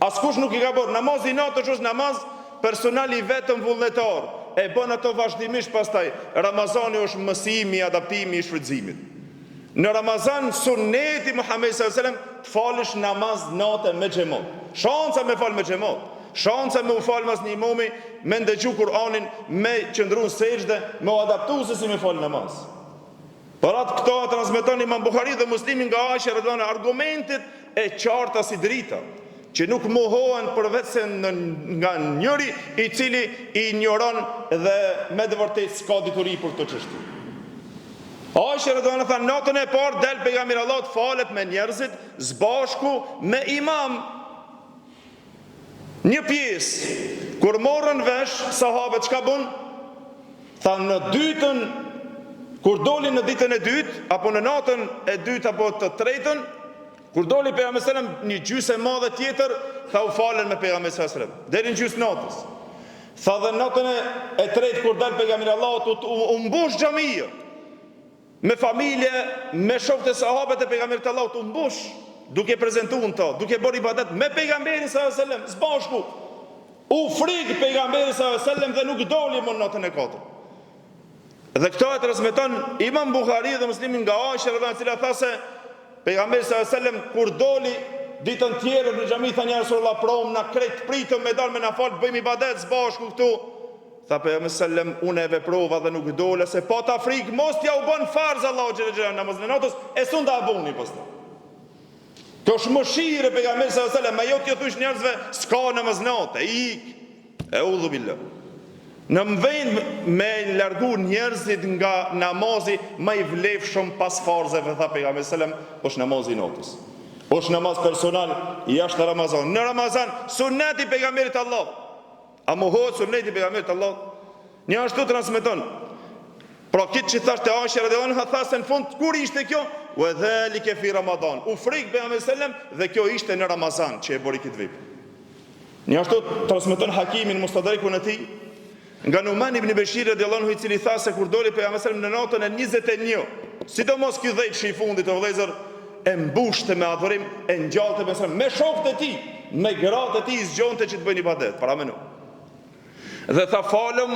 Askush nuk i ka bërë. Namazi natës është namaz personal i vetëm vullnetar. E bën ato vazhdimisht pastaj. Ramazani është mësimi, adaptimi i shfrytëzimit. Në Ramazan sunneti Muhamedi sallallahu alajhi wasallam të falësh namaz natë me xhamat. Shanca me fal me xhamat. Shanca me u fal mas një imami, me ndëgju Kur'anin, me qëndru në sejdë, me u adaptu se si me fal namaz. Për atë këto transmeton Imam Buhari dhe Muslimi nga Aisha radhiyallahu anha argumentet e qarta si drita, që nuk mohohen përveç se nga njëri i cili i ignoron dhe me të vërtetë s'ka dituri për këtë çështje. Aisha radhiyallahu anha tha natën e parë del pejgamberi Allahut falet me njerëzit zbashku me imam. Një pjesë kur morën vesh sahabët çka bën? Tha në dytën kur doli në ditën e dytë apo në natën e dytë apo të tretën, kur doli pejgamberi sallallahu alajhi wasallam një gjysë e madhe tjetër, tha u falen me pejgamberin sallallahu alajhi wasallam deri në gjysë natës. Tha dhe natën e tretë kur dal pejgamberi Allahut u mbush xhamia me familje, me shokët e sahabët e pejgamberit Allahut u mbush, duke prezantuar to, duke bërë ibadet me pejgamberin sallallahu alajhi wasallam zbashku. U frik pejgamberi sallallahu alajhi wasallam dhe nuk doli më natën e katërt. Dhe këto e transmeton Imam Buhari dhe Muslimi nga Aisha radhiyallahu anha, cila tha se pejgamberi sallallahu alajhi wasallam kur doli ditën tjetër në xhami tha ja Rasulullah prom na kret pritëm me dal me na fal bëjmë ibadet së bashku këtu. Tha pejgamberi sallallahu alajhi wasallam unë e veprova dhe nuk dola se pa ta frik mos t'ja u bën farz Allahu xhelal namazin e natës e sunda abuni pastaj. Kjo është mëshirë pejgamberi sallallahu alajhi wasallam, ajo ti thosh njerëzve s'ka namaz natë, ik. Eudhu billah. Në vend me largu njerëzit nga namazi më i vlefshëm pas farzeve, tha pejgamberi sallallahu alajhi wasallam, është namazi i natës. Është namaz personal jashtë Ramazan. Në Ramazan sunneti pejgamberit Allah. A mohohet sunneti pejgamberit Allah? Një ashtu transmeton. Pra kitë që thashtë e Aisha radhiyallahu anha, tha se në fund kur ishte kjo? Wa dhalika fi Ramadan. U frik pejgamberi sallallahu alajhi wasallam dhe kjo ishte në Ramazan që e bëri këtë vepër. Një ashtu transmeton Hakimin Mustadrakun e tij nga Numan ibn Bashir radhiyallahu anhu, i cili tha se kur doli pejgamberi sallallahu alajhi wasallam në natën e 21, sidomos ky dhjetë i fundit të vëllezër, e mbushte me adhurim, e ngjallte me shokët e tij, me gratë e tij zgjonte që të bëjnë ibadet, para menu. Dhe tha falëm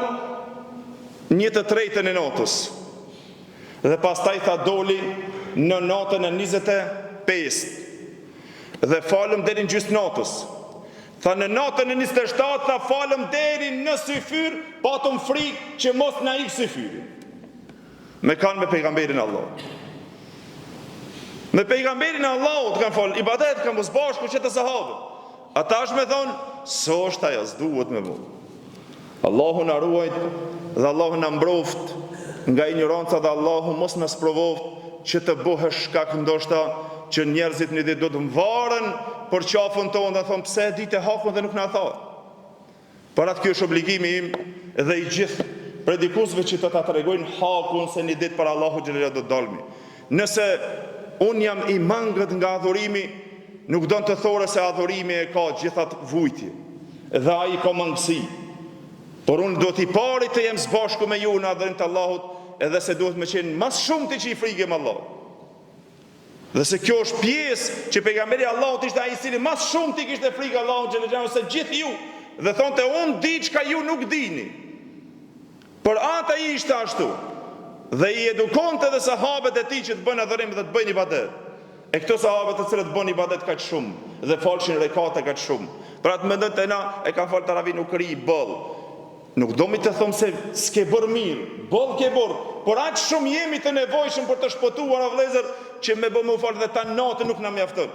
1/3 e natës. Dhe pastaj tha doli në natën e 25. Dhe falëm deri në gjysmë natës. Tha në natën e 27 tha falëm deri në syfyr, patëm frikë që mos na ik syfyri. Me kanë me pejgamberin Allah. Me pejgamberin Allah të kanë falë, ibadet kanë mos bashku që të sahabët. Ata është me thonë, so është aja, s'duhet me mu. Allahu na ruajt dhe Allahu na mbroft nga ignoranca dhe Allahu mos na sprovoft që të bëhesh shkak ndoshta që njerëzit një ditë do të mvarën për qafën tonë dhe thonë pse ditë e hakun dhe nuk na tha. Për atë kjo është obligimi im dhe i gjithë predikusve që të ta tregojnë hakun se një ditë për Allahu xhelal do të dalmi. Nëse unë jam i mangët nga adhurimi, nuk do të thore se adhurimi e ka gjithat vujtje dhe ai ka mangësi. Por unë do t'i pari të jem zbashku me ju në adhurim të Allahut, edhe se duhet me qenë mas shumë të që i frigem Allah. Dhe se kjo është pjesë që pejgamberi Allahut ishte ai i cili mas shumë të kishte frikë Allahut xhelal se gjithë ju, dhe thonte unë di çka ju nuk dini. Por ata i ishte ashtu. Dhe i edukonte dhe sahabët e tij që të bëjnë adhurim dhe të bëjnë ibadet. E këto sahabët të cilët bëjnë ibadet kaq shumë dhe falshin rekate kaq shumë. Pra të mendon te na e ka fal taravih nuk ri boll. Nuk do mi të thom se s'ke bërë mirë, boll ke bërë, por aq shumë jemi të nevojshëm për të shpëtuar o vëllezër që me bëmë u falë dhe ta natë nuk na mjafton.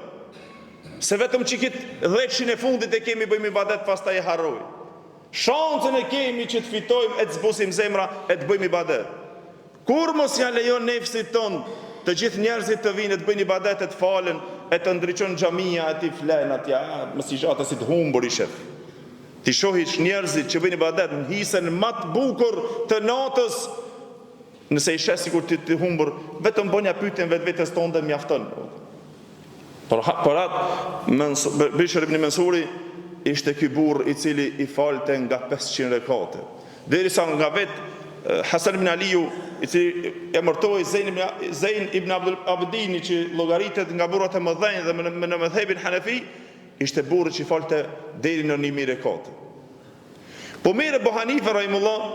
Se vetëm çikit 10 e fundit e kemi bëjmë ibadet pastaj e harroj. Shancën e kemi që të fitojmë e të zbusim zemra e të bëjmë ibadet. Kur mos ja lejon nefsit ton të gjithë njerëzit të vinë të bëjnë ibadet, të falen, e të ndriçon xhamia, e të flen atje, mos i shata si të humbur i shef. Ti shohish njerëzit që bëjnë ibadet në hisën më të bukur të natës, nëse i sheh sikur ti humbur, vetëm bënja pyetjen vetes tonë dhe mjafton. Por atë Bishr ibn Mansuri ishte ky burr i cili i falte nga 500 rekate. Derisa nga vetë Hasan ibn Aliu, i cili e mërtoi Zein ibn Abdini, që llogaritet nga burrat e mëdhenj dhe në mëdhëbin Hanefi, ishte burri që falte deri në 1000 rekate. Po mirë Abu Hanifa rahimullah,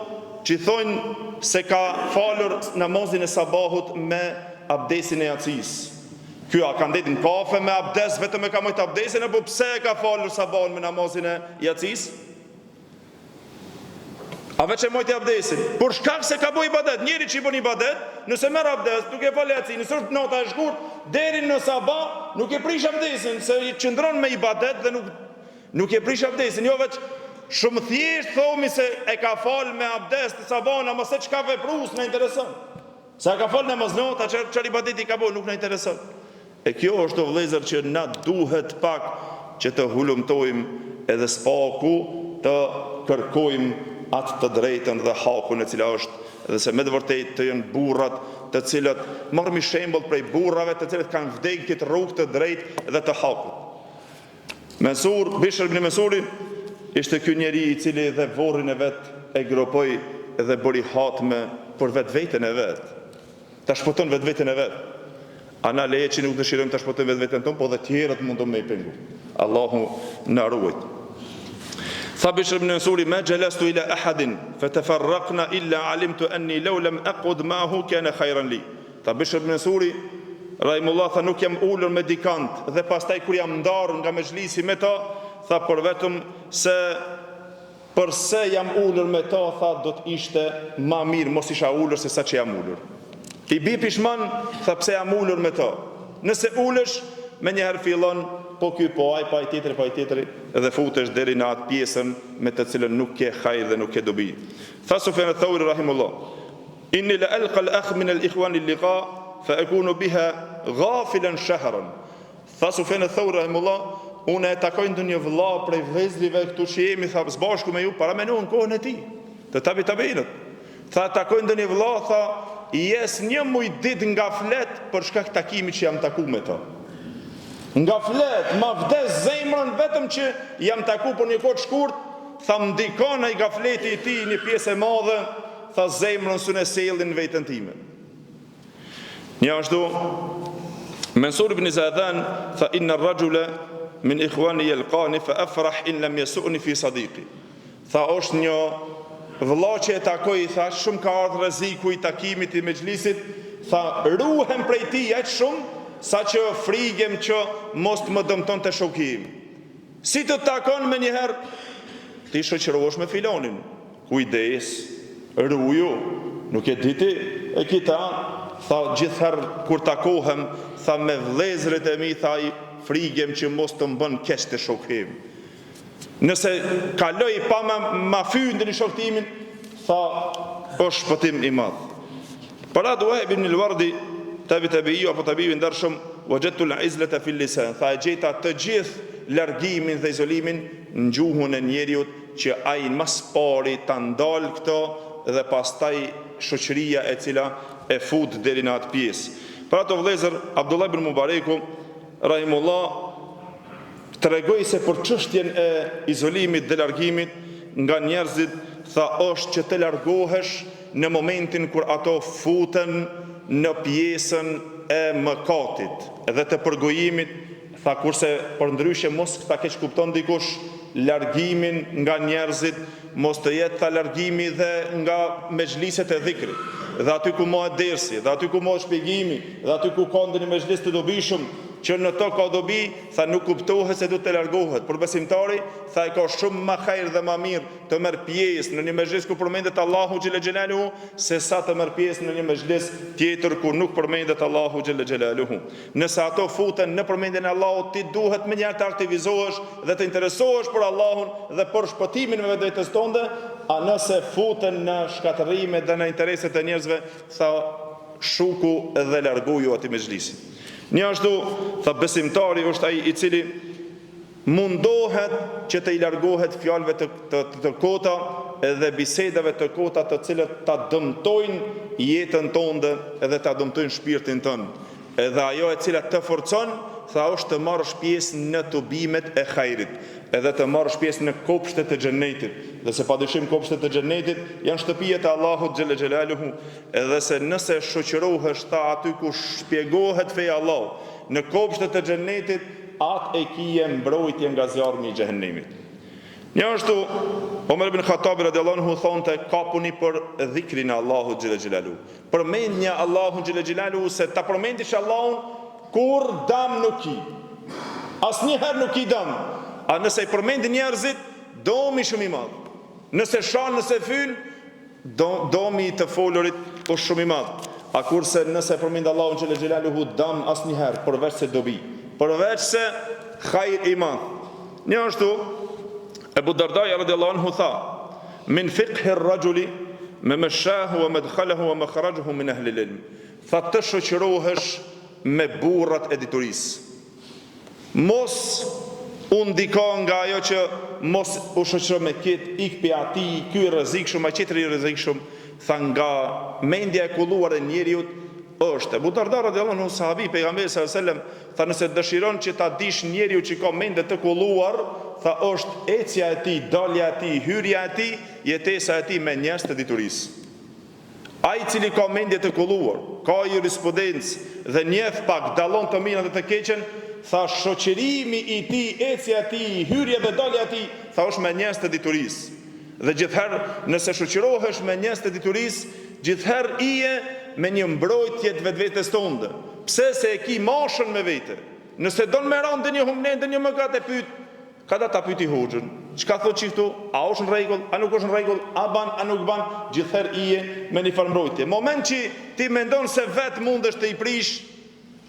që thonë se ka falur namazin e sabahut me abdesin e yacis. Ky a ka ndetin kafe me abdes, vetëm e ka mojt abdesin, apo pse e ka falur sabahun me namazin e yacis? A veç e mojt e abdesin. Por shkak se ka bo ibadet, njeri që i bën ibadet, nëse merr abdes, duke falë yacin, nëse është nota e shkurt, deri në sabah nuk e prish abdesin, se i qëndron me ibadet dhe nuk e prish abdesin. Jo veç shumë thjesht thomi se e ka falë me abdes të sabahun, ama se çka veprus na intereson. Se ka falë namaz nota, çfarë ibadeti ka bo, nuk na intereson. E kjo është o vëllezër që na duhet pak që të hulumtojmë edhe spaku të kërkojmë atë të drejtën dhe hakun e cila është, dhe se me të vërtet të jenë burrat të cilët marrmi shembull prej burrave të cilët kanë vdekur këtë rrugë të drejtë dhe të hakut. Bishr ibn Mansuri ishte ky njeri i cili dhe vorrin e vet e gropoi dhe bëri hatme për vetveten e vet. Ta shpoton vetveten e vet. Ana leje që nuk dëshirojmë ta shpotojmë vetveten tonë, po dhe tjerët mundon me i pengu. Allahu na ruaj. Tha Bishr ibn Mansuri, ma jalastu ila ahadin fatafarraqna illa alimtu anni law lam aqud ma'ahu kana khayran li. Tha Bishr ibn Mansuri rahimullah, tha nuk jam ulur me dikant dhe pastaj kur jam ndarë nga mezhlisi me ta, tha për vetëm se përse jam ulur me ta, tha do të ishte ma mirë mos isha ulur se sa që jam ulur. I bi pishman, tha pse jam ulur me ta. Nëse ulesh, me njëherë fillon po ky po ai pa i tjetri dhe futesh deri në atë pjesën me të cilën nuk ke hajër dhe nuk ke dobi. Tha Sufjan al-Thawri rahimullah, inni la alqa al-akh min al-ikhwan al-liqa fa akunu biha ghafilan shahran. Tha Sufjan al-Thawri rahimullah, unë e takoj ndonjë vëlla prej vëllezërive këtu që jemi, tha së bashku me ju, para menon kohën e tij, të tabiinët. Tha takoj ndonjë vëlla, tha jes një muj ditë nga flet për shkak takimit që jam taku me ta. Nga flet, ma vdes zemrën vetëm që jam taku për një kohë shkurt, tha ndikon ai gafleti i tij një pjesë e madhe, tha zemrën s'u nesellin veten time. Një ashtu Mansur ibn Zadan tha inna ar-rajula min ikhwani yalqani fa afrah in lam yasuni fi sadiqi. Tha është një vëlla që e takoj, tha shumë ka ardhur rreziku i takimit i mexhlisit, tha ruhem prej tij aq shumë sa që frigem që mos të më dëmton të shokim. Si të takon me njëherë, ti shoqërohesh me filonin, kujdes, ruju, nuk e diti, e kita, tha gjithherë kur takohem, tha me vëllezërit e mi, tha i frigem që mos të më bën keq të shokim. Nëse kaloj pa ma fyndin i shoktimin, tha është shpëtim i madh. Para Wahib ibn al-Wardi, tabi'u apo tabi'u i ndershëm, wajadtu al-izlata fi al-lisan, tha e gjeta të gjithë largimin dhe izolimin në gjuhën e njeriut që ai mas pari ta ndal këto dhe pastaj shoqëria e cila e fut deri në atë pjesë. Për ato vëllezër, Abdullah ibn Mubareku rahimullah tregoi se për çështjen e izolimit dhe largimit nga njerëzit, tha është që të largohesh në momentin kur ato futen në pjesën e mëkatit dhe të përgojimit, tha kurse për ndryshe mos ta keq kupton dikush largimin nga njerëzit, mos të jetë tha largimi dhe nga mezhliset e dhikrit, dhe aty ku mohet dersi, dhe aty ku mohet shpjegimi, dhe aty ku ka ndonjë mezhlis të dobishëm që në to ka dobi, tha nuk kuptohet se du të largohet. Por besimtari, tha e ka shumë ma hajrë dhe ma mirë të merë pjesë në një mezhlis ku përmendet Allahu xhelle xhelaluhu, se sa të merë pjesë në një mezhlis tjetër ku nuk përmendet Allahu xhelle xhelaluhu. Nëse ato futen në përmendjen e Allahut, ti duhet më njëherë të aktivizohesh dhe të interesohesh për Allahun dhe për shpëtimin me vetvetes tënde, a nëse futen në shkatërrime dhe në intereset e njerëzve, tha shuku dhe largoju ati me xhlisin. Një ashtu, tha besimtari është ai i cili mundohet që të i largohet fjalëve të kota edhe bisedave të kota të cilët ta dëmtojnë jetën tonë edhe ta dëmtojnë shpirtin tënë. Edhe ajo e cila të forcon, tha është të marrësh pjesë në tubimet e hajrit, edhe të marrësh pjesë në kopshtet e xhenetit. Dhe se padyshim kopshtet e xhenetit janë shtëpijet e Allahut xhelle xhelaluhu, edhe se nëse shoqërohesh ta aty ku shpjegohet feja Allah, në kopshtet e xhenetit, atë e kije mbrojtje nga zjarmi i xhenemit. Një ashtu, Omer ibn Khattabi radiallahu anhu thonte kapuni për dhikrin e Allahut xhelle xhelaluhu. Përmendja Allahut xhelle xhelaluhu, se ta përmendish Allahun kur dam nuk i. Asnjëherë nuk i dam. A nëse i përmendi njerëzit, domi shumë i madh. Nëse shan, nëse fyn, domi të folurit është shumë i madh. A kurse nëse përmend Allahun xhelle xhelaluhu, dam asnjëherë, përveç se dobi, përveç se hajr i madh. Një ashtu, Ebu Dardaj radiallahu anhu tha, min fiqhi rrajuli me meshahu wa madkhalahu wa makhrajuhu min ahli ilm. Tha të shoqërohesh me burrat e diturisë. Mos u ndiko nga ajo që mos u shoqëro me kit, ik pe ati, ky i rrezikshëm, ai tjetri i rrezikshëm. Tha nga mendja e kulluar e njeriut është. Ebu Darda radiallahu anhu sahabi pejgamberi sallallahu alaihi wasallam tha nëse dëshiron që ta dish njeriu që ka mendje të kulluar, tha është ecja e tij, dalja e tij, hyrja e tij, jetesa e tij me njerëz të diturisë. Ai i cili ka mendje të kulluar, ka jurisprudencë dhe njeh pak, dallon të mirën dhe të keqen, tha shoqërimi i tij, ecja e tij, hyrja dhe dalja e tij, tha është me njerëz të diturisë. Dhe gjithherë nëse shoqërohesh me njerëz të diturisë, gjithherë ije me një mbrojtje të vetvetes tonë. Pse se e ki mashën me vete. Nëse don me rëndë një humnen dhe një mëkat e pyet, kada ta pyeti hoxhën. Çka thotë çiftu? A është në rregull, a nuk është në rregull, a ban, a nuk ban? Gjithherë ije me një farë mbrojtje. Moment që ti mendon se vetë mundesh të i prish,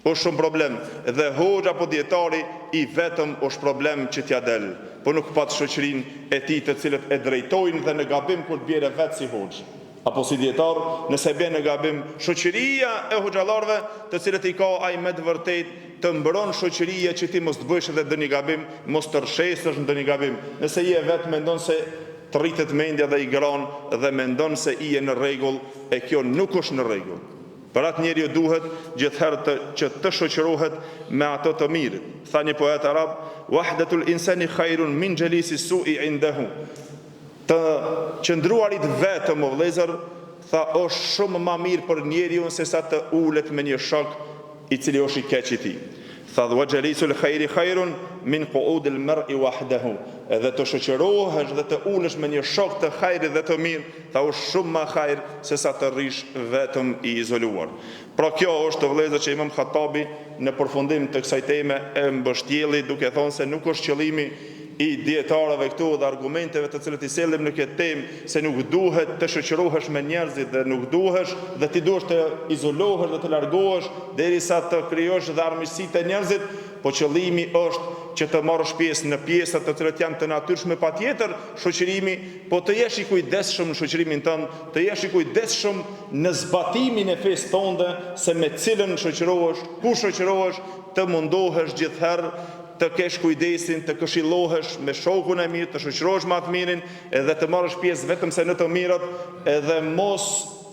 është shumë problem. Dhe hoxha apo dietari i vetëm është problem që t'ja del, po nuk pat shoqërinë e tij të cilët e drejtojnë dhe në gabim kur të bjerë vetë si hoxh. Apo si dietar, nëse bën në gabim, shoqëria e hoxhallarëve, të cilët i ka ai me të vërtet, të mbron shoqëria që ti mos të bësh edhe ndonjë gabim, mos të rshesësh ndonjë gabim. Nëse je vetë mendon se të rritet mendja dhe i gron dhe mendon se je në rregull, e kjo nuk është në rregull. Për atë njeriu duhet gjithherë që të shoqërohet me ato të mirë. Tha një poet arab, wahdatul insani khairun min jalisi su'i indahu. Të qëndruarit vetëm o vëllezër, tha është shumë më mirë për njeriu se sa të ulet me një shok i cili është i keq i tij. Tha wa jalisul khairi khairun min qu'udil mar'i wahdahu. Edhe të shoqërohesh dhe të ulesh me një shok të hajrit dhe të mirë, tha është shumë më hajër se sa të rrish vetëm i izoluar. Pra kjo është vëllezër që Imam Khattabi në përfundim të kësaj teme e mbështjelli duke thonë se nuk është qëllimi i dietarëve këtu dhe argumenteve të cilët i sellim në këtë temë se nuk duhet të shoqërohesh me njerëzit dhe nuk duhesh dhe ti duhesh të izolohesh dhe të largohesh derisa të krijosh dhe armiqësi të njerëzit, po qëllimi është që të marrësh pjesë në pjesët të cilët janë të natyrshme patjetër shoqërimi, po të jesh i kujdesshëm në shoqërimin tënd, të jesh i kujdesshëm në zbatimin e fesë tënde se me cilën shoqërohesh, ku shoqërohesh, të mundohesh gjithherë të kesh kujdesin, të këshillohesh me shokun e mirë, të shoqërohesh me atë mirin, edhe të marrësh pjesë vetëm se në të mirët, edhe mos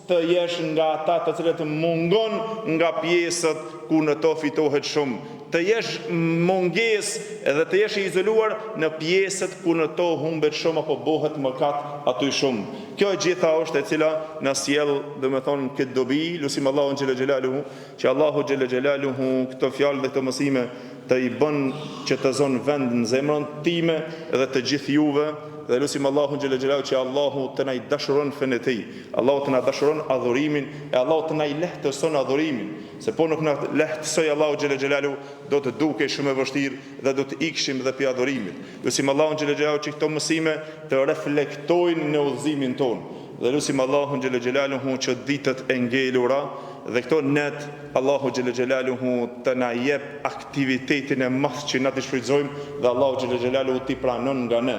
të jesh nga ata të cilët mungon nga pjesët ku në to fitohet shumë. Të jesh munges edhe të jesh i izoluar në pjesët ku në to humbet shumë apo bëhet mëkat aty shumë. Kjo e gjitha është e cila na sjell, domethënë, këtë dobi, lutim Allahun xhelle xhelaluhu, që Allahu xhelle xhelaluhu këto fjalë dhe këto mësime të i bën që të zonë vend në zemrën time dhe të gjithë juve, dhe lutim Allahun xhelle xhelaluhu që Allahu të na i dashuron fen e tij, Allahu të na dashuron adhurimin e Allahu të na i lehtëson adhurimin, se po nuk na lehtësoj Allahu xhelle xhelaluhu do të dukej shumë e vështirë dhe do të ikshim dhe pi adhurimit. Lutim Allahun xhelle xhelaluhu që këto mësime të reflektojnë në udhëzimin tonë. Dhe lutim Allahun xhelle xhelaluhu që ditët e ngelura dhe këto net Allahu xhelle xhelaluhu të na jep aktivitetin e madh që na të shfrytëzojmë dhe Allahu xhelle xhelaluhu ti pranon nga ne.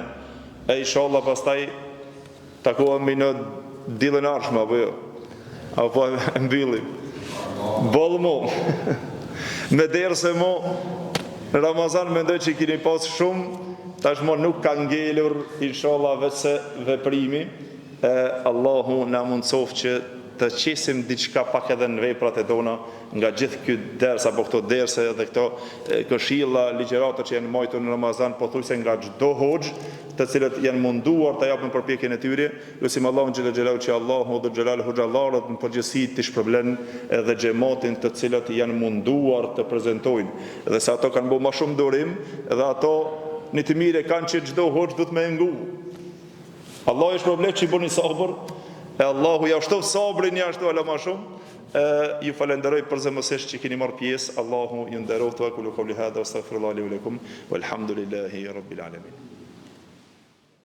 E inshallah pastaj takohemi në diellën e ardhshme apo jo. Apo e mbyllim. Bollë mo. Me derë se mo, në Ramazan mendoj që i kini pas shumë, tashmo nuk ka ngelur, inshallah veç se veprimi, Allahu na mundsof që të qesim diçka pak edhe në veprat e tona nga gjithë ky ders apo këto derse dhe këto këshilla, ligjërata që janë mbajtur në Ramazan, pothuajse nga çdo hoxh, të cilët janë munduar të japin përpjekjen e tyre. Lutim Allahun xhelal xhelal që Allahu dhe xhelal hoxhallarët në përgjithësi të shpërblen edhe xhamatin të cilët janë munduar të prezantojnë, dhe se ato kanë bërë më shumë durim dhe ato në të mire kanë që çdo hoxh do të më ngu. Allah është problem që i bëni sabër, e Allahu ja shtov sabrin ja ashtu ala më shumë. Ju falenderoj përzemësisht që keni marrë pjesë. Allahu ju nderoj. Aqulu qawli hadha wastaghfirullahi li wa lakum walhamdulillahi rabbil alamin.